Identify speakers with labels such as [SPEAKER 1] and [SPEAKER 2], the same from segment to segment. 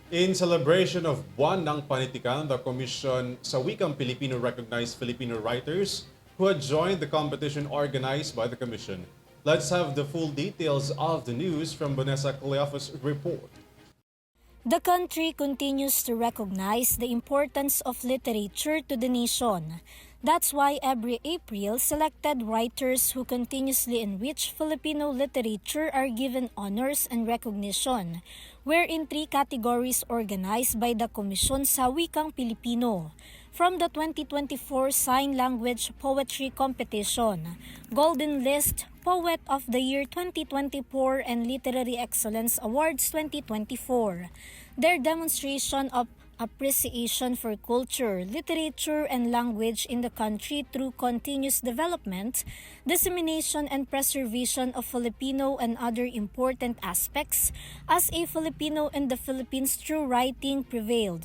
[SPEAKER 1] In celebration of Buwan ng Panitikan, the Commission sa Wikang Pilipino recognized Filipino writers who had joined the competition organized by the Commission. Let's have the full details of the news from Vanessa Cleophas' report.
[SPEAKER 2] The country continues to recognize the importance of literature to the nation. That's why every April, selected writers who continuously enrich Filipino literature are given honors and recognition. We're in 3 categories organized by the Komisyon sa Wikang Pilipino. From the 2024 Sign Language Poetry Competition, Golden List Poet of the Year 2024 and Literary Excellence Awards 2024. Their demonstration of appreciation for culture, literature, and language in the country through continuous development, dissemination, and preservation of Filipino and other important aspects as a Filipino in the Philippines through writing prevailed.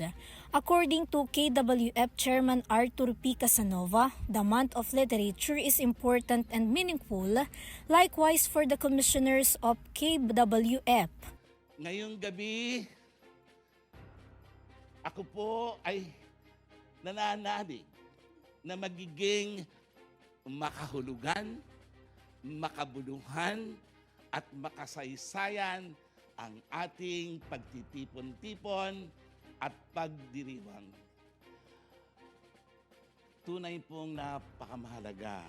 [SPEAKER 2] According to KWF Chairman Arthur P. Casanova, the month of literature is important and meaningful, likewise for the commissioners of KWF.
[SPEAKER 3] Ngayong gabi, ako po ay nananalig na magiging makahulugan, makabuluhan, at makasaysayan ang ating pagtitipon-tipon at pagdiriwang. Tunay pong napakamahalaga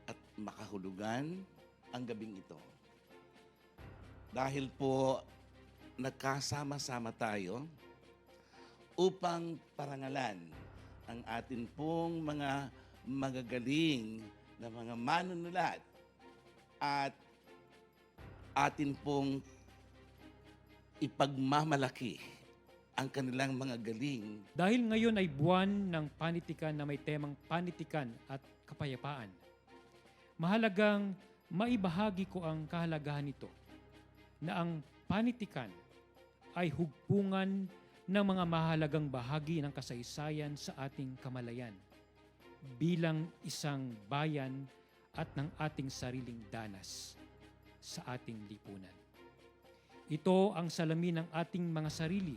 [SPEAKER 3] at makahulugan ang gabing ito. Dahil po nagkasama-sama tayo upang parangalan ang atin pong mga magagaling na mga manunulat at atin pong ipagmamalaki ang kanilang mga galing.
[SPEAKER 4] Dahil ngayon ay buwan ng panitikan na may temang panitikan at kapayapaan, mahalagang maibahagi ko ang kahalagahan nito na ang panitikan ay hugpungan ng mga mahalagang bahagi ng kasaysayan sa ating kamalayan bilang isang bayan at ng ating sariling danas sa ating lipunan. Ito ang salamin ng ating mga sarili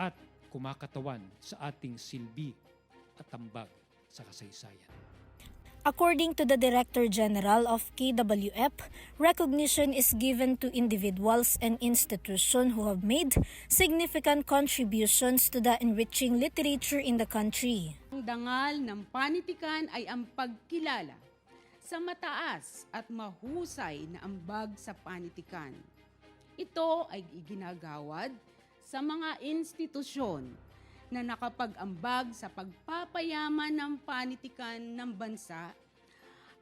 [SPEAKER 4] at kumakatawan sa ating silbi at tambag sa kasaysayan.
[SPEAKER 2] According to the Director General of KWF, recognition is given to individuals and institutions who have made significant contributions to the enriching literature in the country.
[SPEAKER 5] Ang dangal ng panitikan ay ang pagkilala sa mataas at mahusay na ambag sa panitikan. Ito ay iginagawad sa mga institusyon na nakapag-ambag sa pagpapayaman ng panitikan ng bansa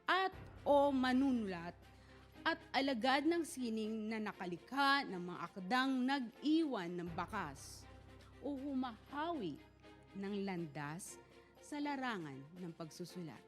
[SPEAKER 5] at o manunulat at alagad ng sining na nakalikha ng mga akdang nag-iwan ng bakas o humahawi ng landas sa larangan ng pagsusulat.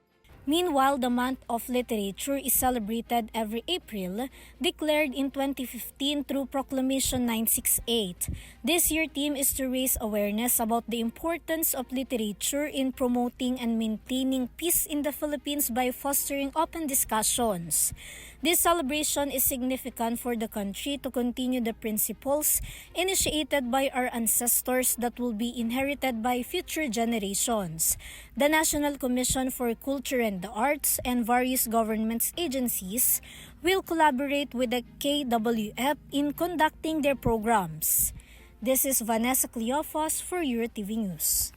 [SPEAKER 2] Meanwhile, the month of literature is celebrated every April, declared in 2015 through Proclamation 968. This year's theme is to raise awareness about the importance of literature in promoting and maintaining peace in the Philippines by fostering open discussions. This celebration is significant for the country to continue the principles initiated by our ancestors that will be inherited by future generations. The National Commission for Culture and the Arts and various government agencies will collaborate with the KWF in conducting their programs. This is Vanessa Cleophas for EuroTV News.